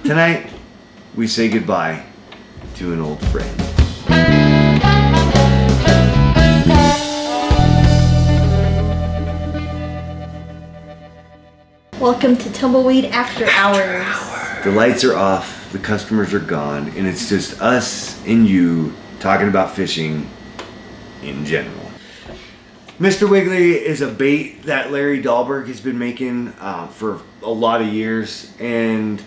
Tonight, we say goodbye to an old friend. Welcome to Tumbleweed After Hours. The lights are off, the customers are gone, and it's just us and you talking about fishing in general. Mr. Wiggly is a bait that Larry Dahlberg has been making for a lot of years, and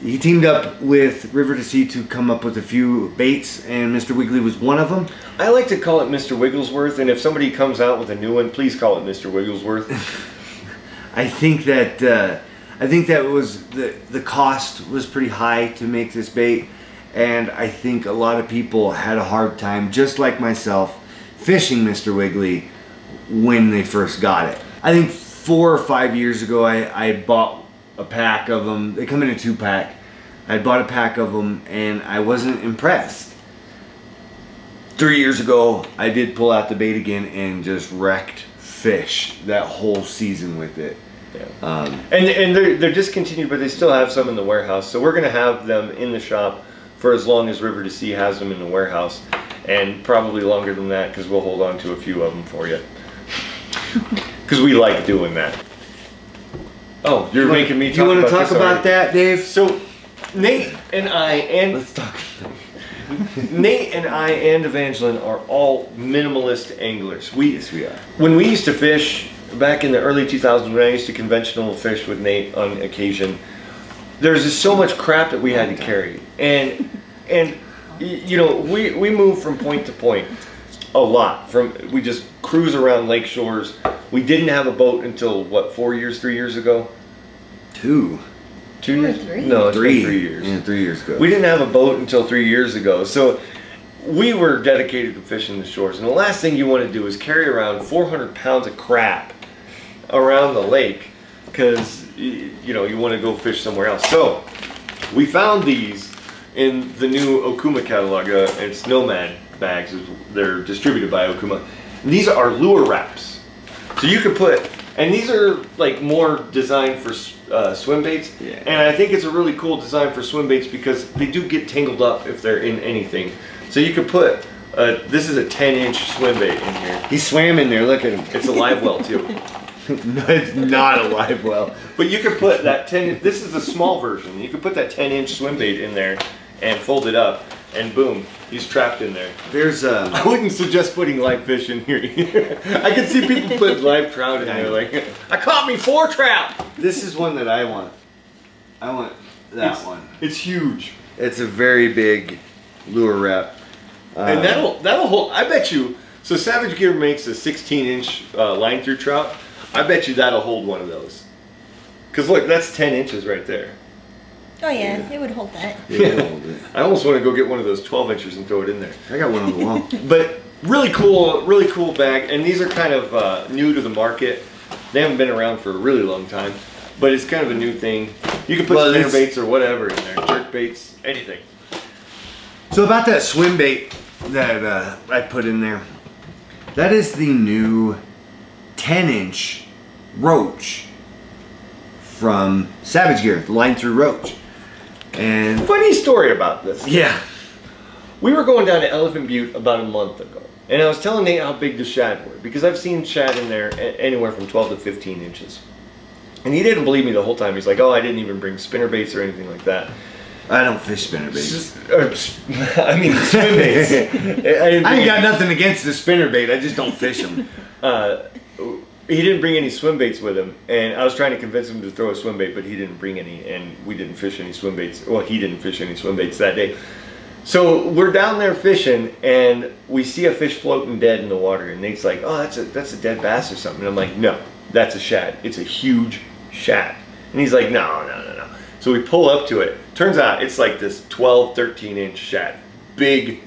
he teamed up with River to Sea to come up with a few baits, and Mr. Wiggly was one of them. I like to call it Mr. Wigglesworth, and if somebody comes out with a new one, please call it Mr. Wigglesworth. I think that was the cost was pretty high to make this bait, and I think a lot of people had a hard time, just like myself, fishing Mr. Wiggly when they first got it. I think 4 or 5 years ago I bought a pack of them. They come in a 2-pack. I bought a pack of them and I wasn't impressed. 3 years ago I did pull out the bait again and just wrecked fish that whole season with it. Yeah. And they're discontinued, but they still have some in the warehouse, so we're gonna have them in the shop for as long as River to Sea has them in the warehouse, and probably longer than that because we'll hold on to a few of them for you because we like doing that. Oh, you're making me talk. You want to talk about that, Dave? So Nate and I and let's talk. Nate and I and Evangeline are all minimalist anglers. Yes, we are. When we used to fish back in the early 2000s, when I used to conventional fish with Nate on occasion, there's just so much crap that we had to carry, and you know, we moved from point to point a lot. We just cruise around lake shores. We didn't have a boat until what, 3 years ago? 2 years? 3? No, it's 3. been 3 years. Yeah, 3 years ago. We didn't have a boat until 3 years ago, so we were dedicated to fishing the shores. And the last thing you want to do is carry around 400 pounds of crap around the lake because you know you want to go fish somewhere else. So we found these in the new Okuma catalog. It's Nomad bags. They're distributed by Okuma. And these are lure wraps. So you could put, and these are like more designed for swim baits. Yeah. And I think it's a really cool design for swim baits because they do get tangled up if they're in anything. So you could put, this is a 10-inch swim bait in here. He swam in there. Look at him. It's a live well too. No, it's not a live well. But you could put that 10, this is the small version. You could put that 10-inch swim bait in there and fold it up, and boom, he's trapped in there. There's I wouldn't suggest putting live fish in here either. I can see people put live trout in there like, I caught me 4 trout! This is one that I want. I want that one. It's huge. It's a very big lure wrap. And that'll hold, I bet you, so Savage Gear makes a 16-inch line through trout. I bet you that'll hold one of those. Because look, that's 10 inches right there. Oh yeah, it would hold that. Yeah. I almost want to go get one of those 12 inches and throw it in there. I got one on the wall. But really cool bag. And these are kind of new to the market. They haven't been around for a really long time. But it's kind of a new thing. You can put spinner baits or whatever in there. Jerk baits, anything. So about that swim bait that I put in there. That is the new 10-inch roach from Savage Gear, the line through roach. And Funny story about this. yeah, We were going down to Elephant Butte about a month ago, and I was telling Nate how big the shad were, because I've seen shad in there anywhere from 12 to 15 inches. And he didn't believe me the whole time. He's like, oh, I didn't even bring spinner baits or anything like that. I don't fish spinner baits. I mean, swim baits. I ain't got nothing against the spinner bait, I just don't fish them. He didn't bring any swim baits with him, and I was trying to convince him to throw a swim bait, but he didn't bring any, and we didn't fish any swim baits. Well, he didn't fish any swim baits that day. So we're down there fishing, and we see a fish floating dead in the water, and Nate's like, oh, that's a dead bass or something. And I'm like, no, that's a shad. It's a huge shad. And he's like, no. So we pull up to it. Turns out it's like this 12, 13-inch shad. Big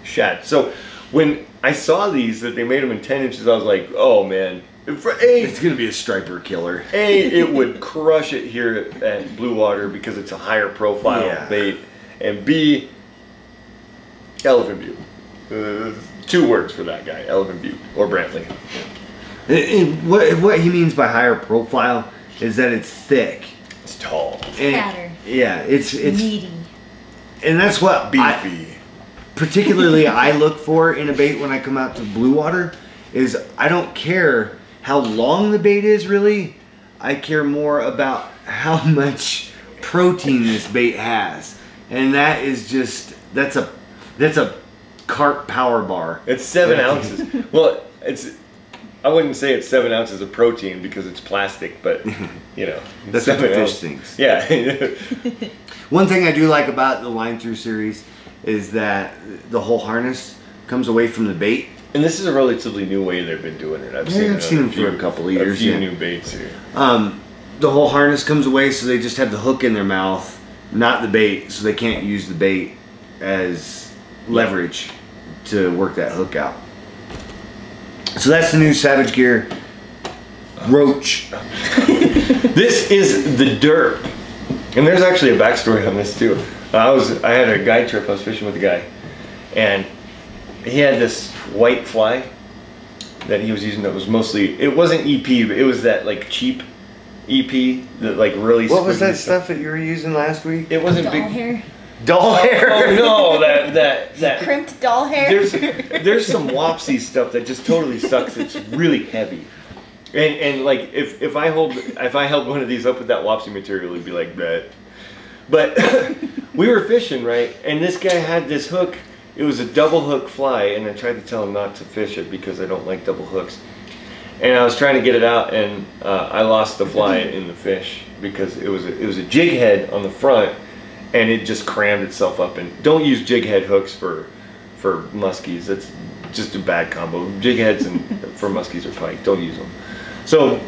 shad. So when I saw these, that they made them in 10 inches, I was like, oh man. It's gonna be a striper killer. It would crush it here at Blue Water because it's a higher profile bait. And B, Elephant Butte. 2 words for that guy, Elephant Butte or Brantley. What he means by higher profile is that it's thick. It's tall. Fatter. Yeah, it's Meaty. and that's what Beefy. particularly I look for in a bait when I come out to blue water is I don't care how long the bait is really. I care more about how much protein this bait has. And that is just that's a carp power bar. It's 7 ounces. Well, I wouldn't say it's 7 ounces of protein because it's plastic, but you know, That's what the fish thinks. Yeah. One thing I do like about the Line Through series is that the whole harness comes away from the bait. And this is a relatively new way they've been doing it. I've I've seen them for a couple of years. A few yeah. new baits here. The whole harness comes away, so they just have the hook in their mouth, not the bait, so they can't use the bait as leverage to work that hook out. So that's the new Savage Gear Roach. This is the Derp, and there's actually a backstory on this too. I had a guide trip. I was fishing with a guy, and he had this white fly that he was using. That was mostly. It wasn't EP, but it was that like cheap EP that like really. What was that stuff that you were using last week? It wasn't Doll big. hair. Doll hair. Oh no, that. Crimped doll hair. There's some Wapsi stuff that just totally sucks. It's really heavy, and like if I held one of these up with that Wapsi material, it'd be like that. But we were fishing, right, and this guy had this hook. It was a double hook fly, and I tried to tell him not to fish it because I don't like double hooks. And I was trying to get it out, and I lost the fly in the fish because it was a jig head on the front. And it just crammed itself up. And don't use jig head hooks for muskies. That's just a bad combo. Jig heads and for muskies or pike. Don't use them. So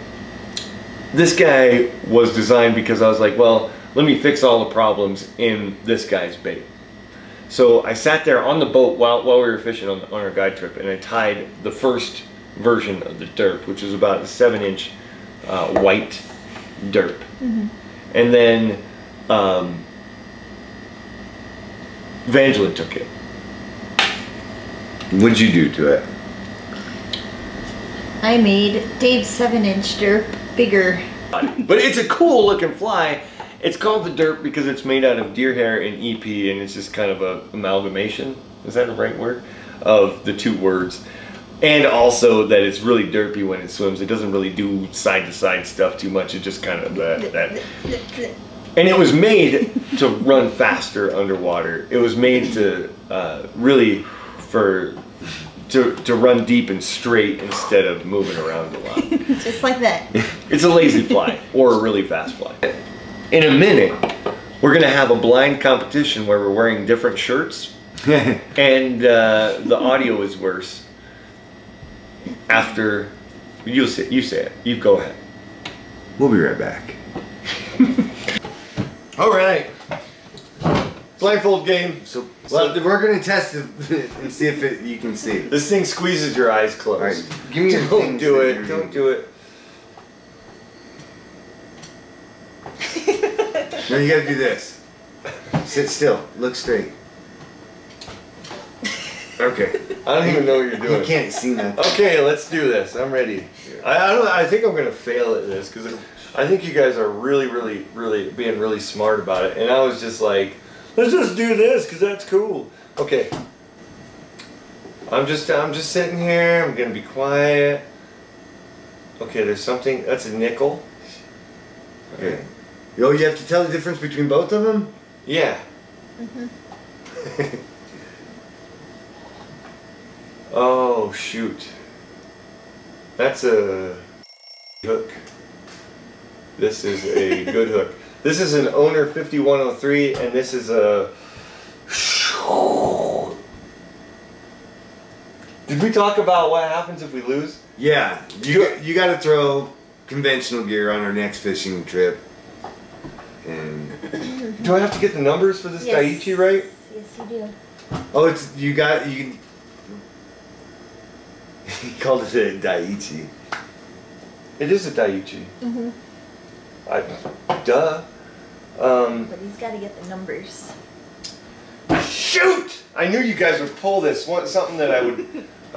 this guy was designed because I was like, well, let me fix all the problems in this guy's bait. So I sat there on the boat while we were fishing on our guide trip, and I tied the first version of the Derp, which was about a 7-inch white Derp, and then. Evangeline took it. What'd you do to it? I made Dave's 7-inch Derp bigger. But it's a cool looking fly. It's called the Derp because it's made out of deer hair and EP, and it's just kind of a amalgamation, is that the right word? Of the two words. And also that it's really derpy when it swims. It doesn't really do side to side stuff too much. It's just kind of that. And it was made to run faster underwater. It was made to really to run deep and straight instead of moving around a lot. Just like that. It's a lazy fly or a really fast fly. In a minute, we're gonna have a blind competition where we're wearing different shirts, and the audio is worse. After you say it. You go ahead. We'll be right back. All right. Blindfold game. So we're gonna test it and see if you can see. This thing squeezes your eyes closed. All right, give me your Don't things do that it. you're Don't doing. do it. No, you gotta do this. Sit still. Look straight. Okay. I don't even know what you're doing. You can't see nothing. Okay, let's do this. I'm ready. I think I'm gonna fail at this because I think you guys are really being really smart about it, and I was just like, let's just do this because that's cool. Okay. I'm just sitting here. I'm gonna be quiet. Okay, there's something. That's a nickel. Okay. Yo, you have to tell the difference between both of them? Yeah. Oh shoot. That's a hook. This is a good hook. This is an Owner 5103, and this is a... Did we talk about what happens if we lose? Yeah. You got to throw conventional gear on our next fishing trip. And Do I have to get the numbers for this Yes. Daiichi right? Yes, you do. oh, it's you he called it a Daiichi. It is a Daiichi. Mm-hmm. Duh. But he's got to get the numbers. Shoot! I knew you guys would pull this. Something that I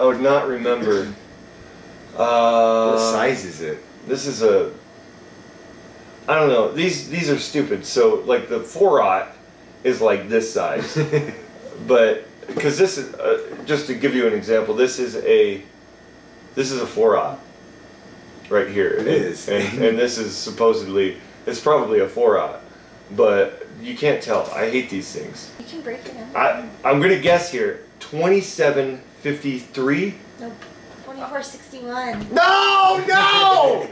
would not remember. What size is it? This is a... I don't know. These are stupid. So like the 4/0 is like this size, but because this is just to give you an example, this is a 4/0 right here. It is, and this is supposedly it's probably a 4/0, but you can't tell. I hate these things. You can break it out. I'm gonna guess here 2753. Nope. 2461. No!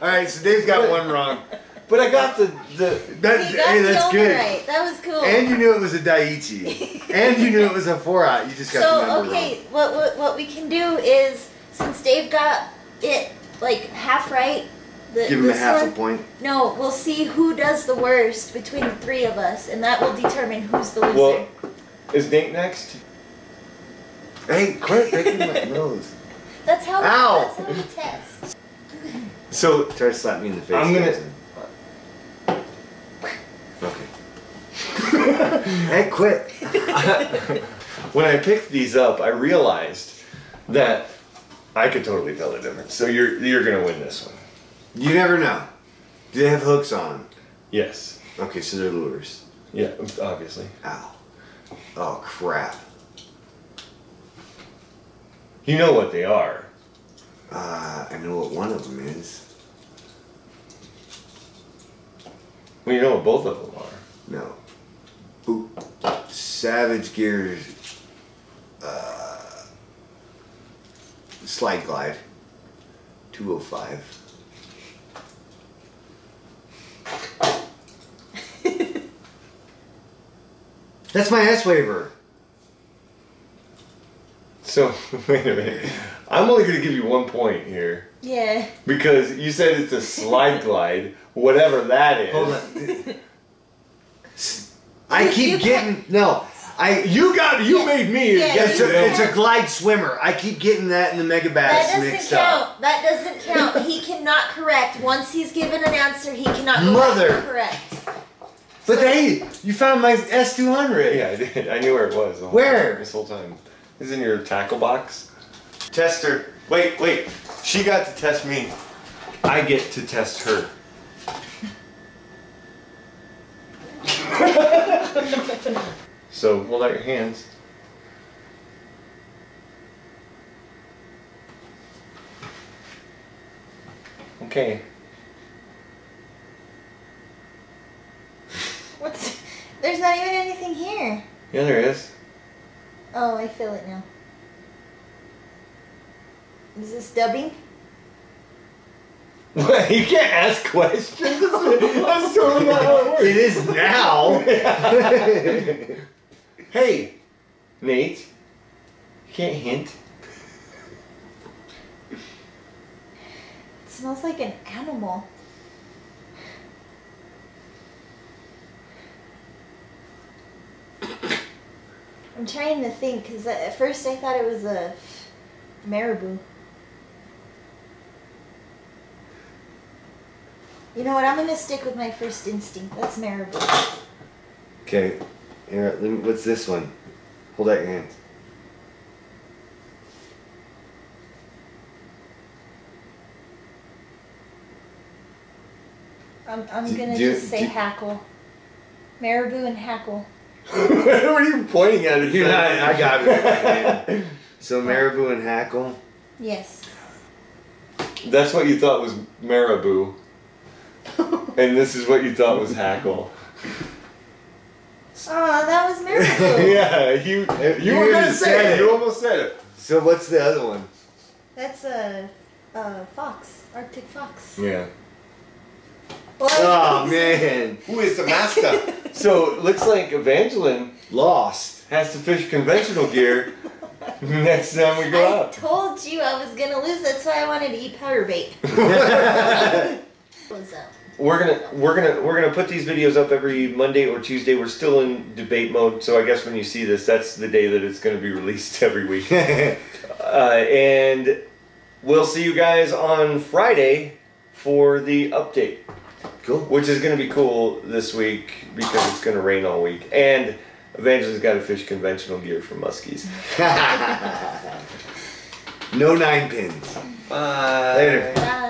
All right, so Dave's got one wrong. But I got the That's, You got hey, the that's only good. right. That was cool. And you knew it was a Daiichi. And you knew it was a 4/0. You just got the So number okay, wrong. what we can do is, since Dave got it like half right, Give him a this half one, a point. No, we'll see who does the worst between the three of us, and that will determine who's the loser. Well, is Nate next? Hey, quit picking my nose. That's how. Ow! That's how we test. So Try to slap me in the face. I'm gonna- Jason. Okay. Hey, quit. when I picked these up, I realized that I could totally tell the difference. So you're gonna win this one. You never know. Do they have hooks on them? Yes. Okay, so they're lures. Yeah, obviously. Ow. Oh, crap. You know what they are. I know what one of them is. Well, you know what both of them are. No. Ooh. Savage Gears. Slide Glide. 205. That's my S waiver. So wait a minute. I'm only gonna give you 1 point here Yeah. because you said it's a slide glide, whatever that is. Hold on. I keep You getting no. You made me Yeah, guess It's a glide swimmer. I keep getting that and the Mega Bass That mixed doesn't up. count. That doesn't count. He cannot correct. Once he's given an answer, he cannot go Mother. back and correct. But hey, you found my S200. Yeah, I did. I knew where it was. The whole Where? time, this whole time. It's in your tackle box. Test her. Wait. She got to test me. I get to test her. So hold out your hands. Okay. What's? There's not even anything here. Yeah, there is. Oh, I feel it now. Is this dubbing? What? You can't ask questions. That's totally not how it works. It is now. Hey, Nate. You can't hint. It smells like an animal. I'm trying to think, because at first I thought it was a marabou. You know what? I'm going to stick with my first instinct. That's marabou. Okay, here. What's this one? Hold out your hands. I'm going to Do- just say do- hackle. Marabou and hackle. What are you pointing at? I got it. So Marabou and Hackle. Yes. That's what you thought was marabou. And this is what you thought was hackle. Oh, that was marabou. Yeah, you were You gonna said say it. it. You almost said it. So what's the other one? That's a fox. Arctic fox. Yeah. Well, Oh man, Who is the master? So it looks like Evangeline lost. has to fish conventional gear next time we go I out. told you I was gonna lose. That's why I wanted to eat powder bait. What's up? We're gonna put these videos up every Monday or Tuesday. We're still in debate mode, so I guess when you see this, that's the day that it's gonna be released every week. And we'll see you guys on Friday for the update. Cool. Which is going to be cool this week because it's going to rain all week. And Evangeline's got to fish conventional gear for muskies. No 9 pins. Bye. Later. Bye.